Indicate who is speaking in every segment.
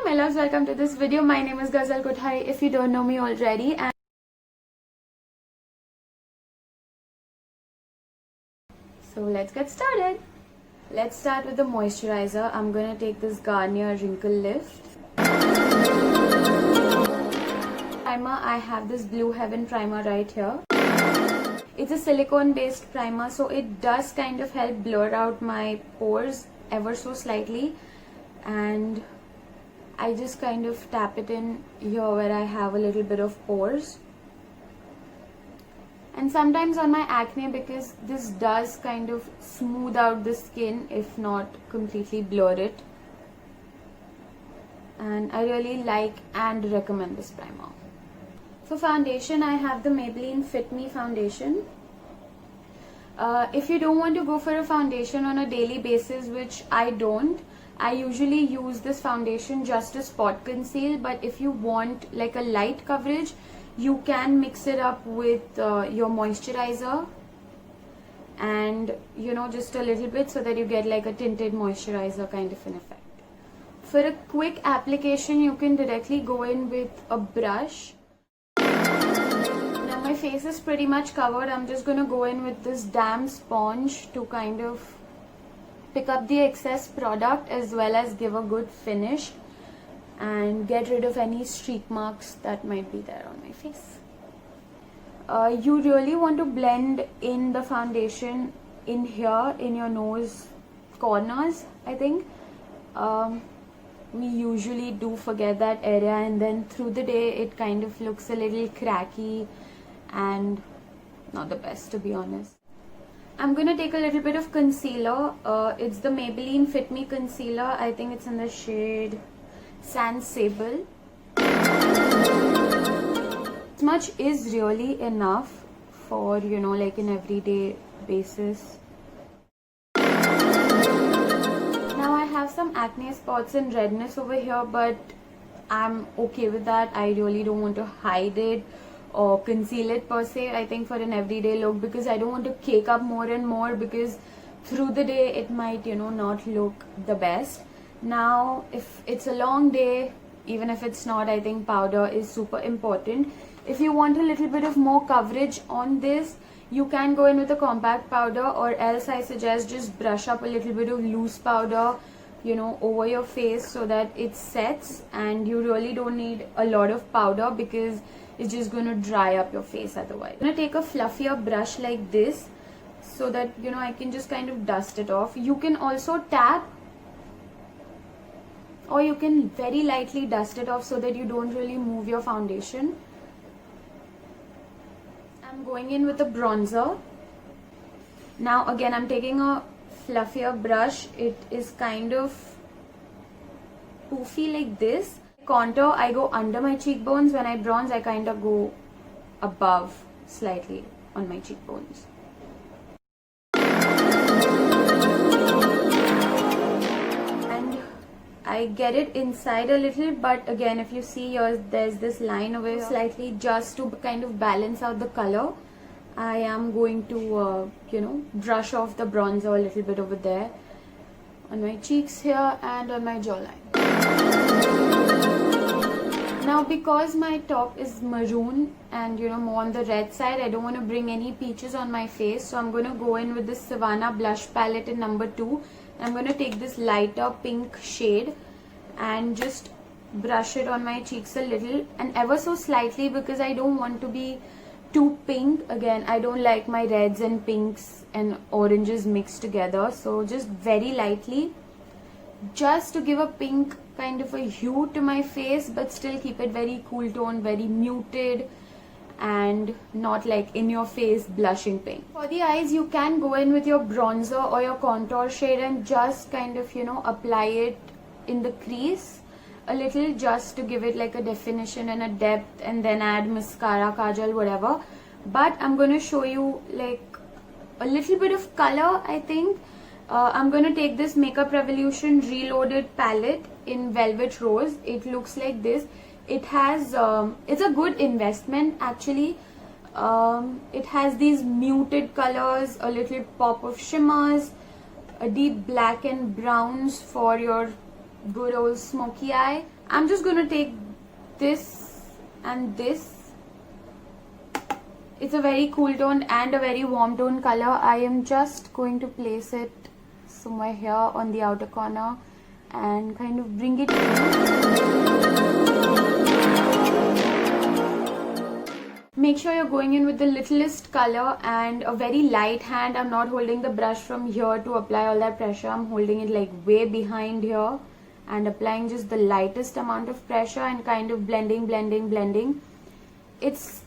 Speaker 1: my loves, welcome to this video. My name is Ghazal Kothari if you don't know me already. And so let's get started. Let's start with the moisturizer. I'm gonna take this Garnier Wrinkle Lift primer. I have this Blue Heaven primer right here. It's a silicone based primer, so it does kind of help blur out my pores ever so slightly, and I just kind of tap it in here where I have a little bit of pores, and sometimes on my acne, because this does kind of smooth out the skin if not completely blur it, and I really like and recommend this primer. For foundation, I have the Maybelline Fit Me foundation. If you don't want to go for a foundation on a daily basis, which I don't, I usually use this foundation just to spot conceal, but if you want like a light coverage, you can mix it up with your moisturizer and just a little bit, so that you get like a tinted moisturizer kind of an effect. For a quick application, you can directly go in with a brush. Now my face is pretty much covered. I'm just gonna go in with this damp sponge to kind of pick up the excess product as well as give a good finish and get rid of any streak marks that might be there on my face. You really want to blend in the foundation in here in your nose corners, I think. We usually do forget that area, and then through the day it kind of looks a little cracky and not the best, to be honest. I'm gonna take a little bit of concealer. It's the Maybelline Fit Me concealer. I think it's in the shade Sand Sable. This much is really enough for like an everyday basis. Now I have some acne spots and redness over here, but I'm okay with that. I really don't want to hide it or conceal it per se. I think for an everyday look, because I don't want to cake up more and more, because through the day it might not look the best. Now if it's a long day, even if it's not, I think powder is super important. If you want a little bit of more coverage on this, you can go in with a compact powder, or else I suggest just brush up a little bit of loose powder over your face so that it sets, and you really don't need a lot of powder because it's just going to dry up your face otherwise. I'm going to take a fluffier brush like this so that I can just kind of dust it off. You can also tap, or you can very lightly dust it off so that you don't really move your foundation. I'm going in with a bronzer. Now again, I'm taking a fluffier brush. It is kind of poofy like this. Contour, I go under my cheekbones. When I bronze, I kind of go above slightly on my cheekbones. And I get it inside a little, but again, if you see here, there's this line away slightly, just to kind of balance out the color. I am going to brush off the bronzer a little bit over there on my cheeks here and on my jawline. Now because my top is maroon and more on the red side, I don't want to bring any peaches on my face, so I'm going to go in with this Savannah blush palette in number 2. I'm going to take this lighter pink shade and just brush it on my cheeks a little, and ever so slightly, because I don't want to be too pink. Again, I don't like my reds and pinks and oranges mixed together, so just very lightly, just to give a pink kind of a hue to my face, but still keep it very cool tone, very muted, and not like in your face blushing pink. For the eyes, you can go in with your bronzer or your contour shade and just kind of apply it in the crease a little, just to give it like a definition and a depth, and then add mascara, kajal, whatever. But I'm going to show you like a little bit of color, I think. I'm going to take this Makeup Revolution Reloaded palette in Velvet Rose. It looks like this. It has, it's a good investment actually. It has these muted colors, a little pop of shimmers, a deep black and browns for your good old smoky eye. I'm just gonna take this and this. It's a very cool tone and a very warm tone color. I am just going to place it somewhere here on the outer corner and kind of bring it in. Make sure you're going in with the littlest color and a very light hand. I'm not holding the brush from here to apply all that pressure. I'm holding it like way behind here and applying just the lightest amount of pressure and kind of blending. It's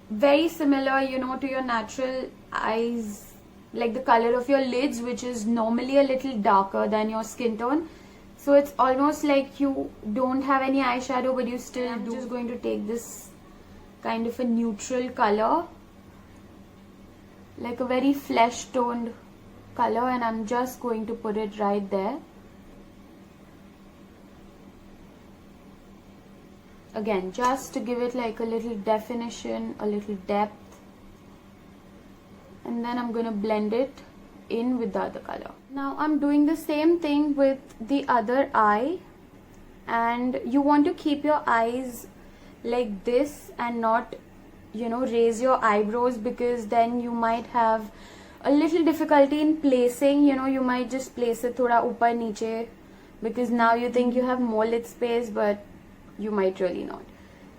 Speaker 1: very similar, you know, to your natural eyes, like the color of your lids, which is normally a little darker than your skin tone. So it's almost like you don't have any eyeshadow, but you still do. I'm just going to take this kind of a neutral color, like a very flesh toned color, and I'm just going to put it right there. Again, just to give it like a little definition, a little depth, and then I'm going to blend it in with the other color. Now I'm doing the same thing with the other eye, and you want to keep your eyes like this and not, you know, raise your eyebrows, because then you might have a little difficulty in placing, you know, you might just place it thoda upar niche, because now you think you have more lid space, but you might really not.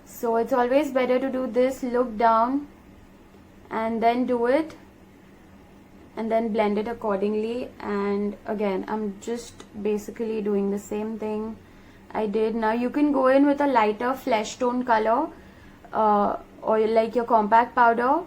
Speaker 1: So it's always better to do this, look down and then do it, and then blend it accordingly. And again, I'm just basically doing the same thing I did. Now you can go in with a lighter flesh tone color or like your compact powder.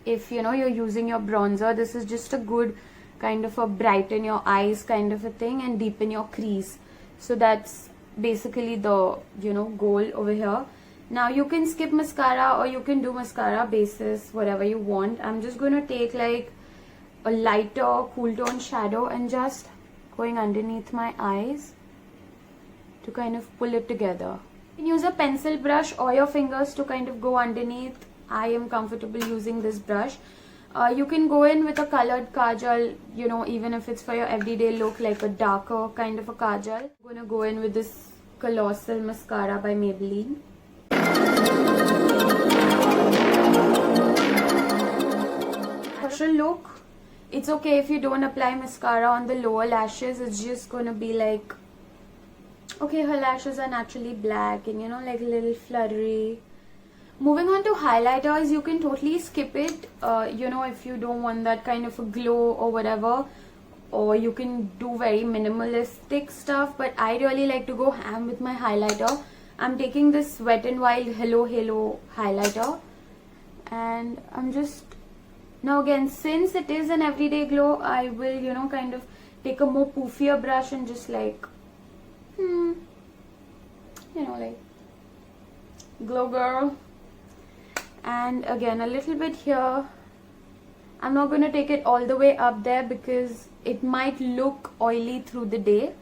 Speaker 1: If you know you're using your bronzer, this is just a good kind of a brighten your eyes kind of a thing and deepen your crease. So that's basically the, you know, goal over here. Now you can skip mascara or you can do mascara basis, whatever you want. I'm just going to take like a lighter cool tone shadow and just going underneath my eyes to kind of pull it together. You can use a pencil brush or your fingers to kind of go underneath. I am comfortable using this brush. You can go in with a colored kajal, you know, even if it's for your everyday look, like a darker kind of a kajal. I'm going to go in with this Colossal Mascara by Maybelline. Natural look. It's okay if you don't apply mascara on the lower lashes. It's just going to be like, okay, her lashes are naturally black and, you know, like a little fluttery. Moving on to highlighters, you can totally skip it, you know, if you don't want that kind of a glow or whatever, or you can do very minimalistic stuff, but I really like to go ham with my highlighter. I'm taking this Wet n Wild Hello Halo highlighter, and I'm just, now again, since it is an everyday glow, I will, you know, kind of take a more poofier brush and just like, you know, like, glow girl. And again, a little bit here. I'm not going to take it all the way up there because it might look oily through the day.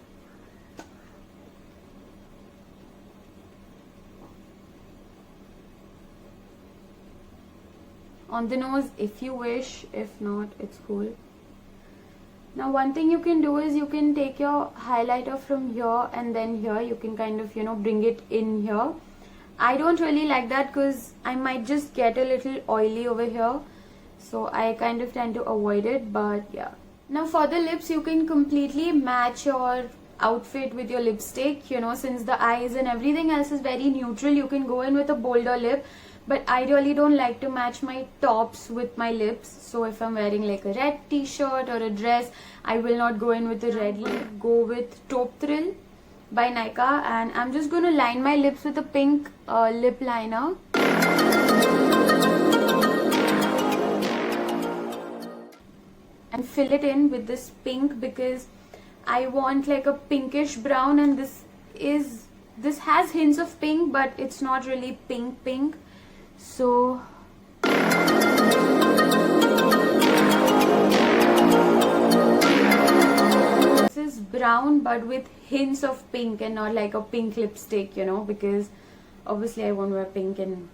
Speaker 1: On the nose if you wish, if not, it's cool. Now one thing you can do is you can take your highlighter from here and then here. You can kind of, you know, bring it in here. I don't really like that because I might just get a little oily over here, so I kind of tend to avoid it, but yeah. Now for the lips, you can completely match your outfit with your lipstick, you know, since the eyes and everything else is very neutral. You can go in with a bolder lip, but I really don't like to match my tops with my lips. So if I'm wearing like a red t-shirt or a dress, I will not go in with a red lip. Go with Taupe Thrill by Nykaa, and I'm just going to line my lips with a pink lip liner. And fill it in with this pink because I want like a pinkish brown, and this has hints of pink, but it's not really pink. So this is brown but with hints of pink and not like a pink lipstick, you know, because obviously I won't wear pink and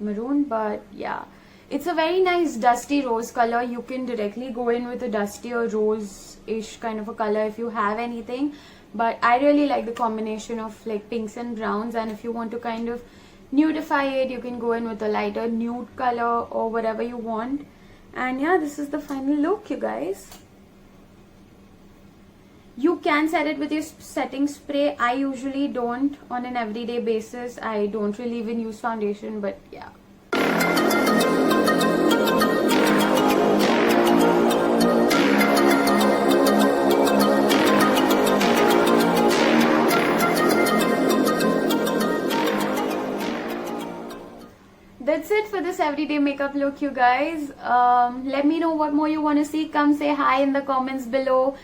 Speaker 1: maroon. But yeah, it's a very nice dusty rose color. You can directly go in with a dusty or rose ish kind of a color if you have anything. But I really like the combination of like pinks and browns, and if you want to kind of nudify it, you can go in with a lighter nude color or whatever you want. And yeah, this is the final look, you guys. You can set it with your setting spray. I usually don't on an everyday basis. I don't really even use foundation, but yeah. That's it for this everyday makeup look, you guys. Let me know what more you want to see. Come say hi in the comments below.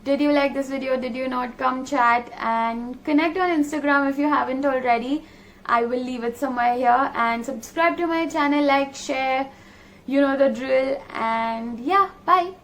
Speaker 1: Did you like this video? Did you not? Come chat and connect on Instagram if you haven't already. I will leave it somewhere here, and subscribe to my channel, like, share, you know the drill. And yeah, bye.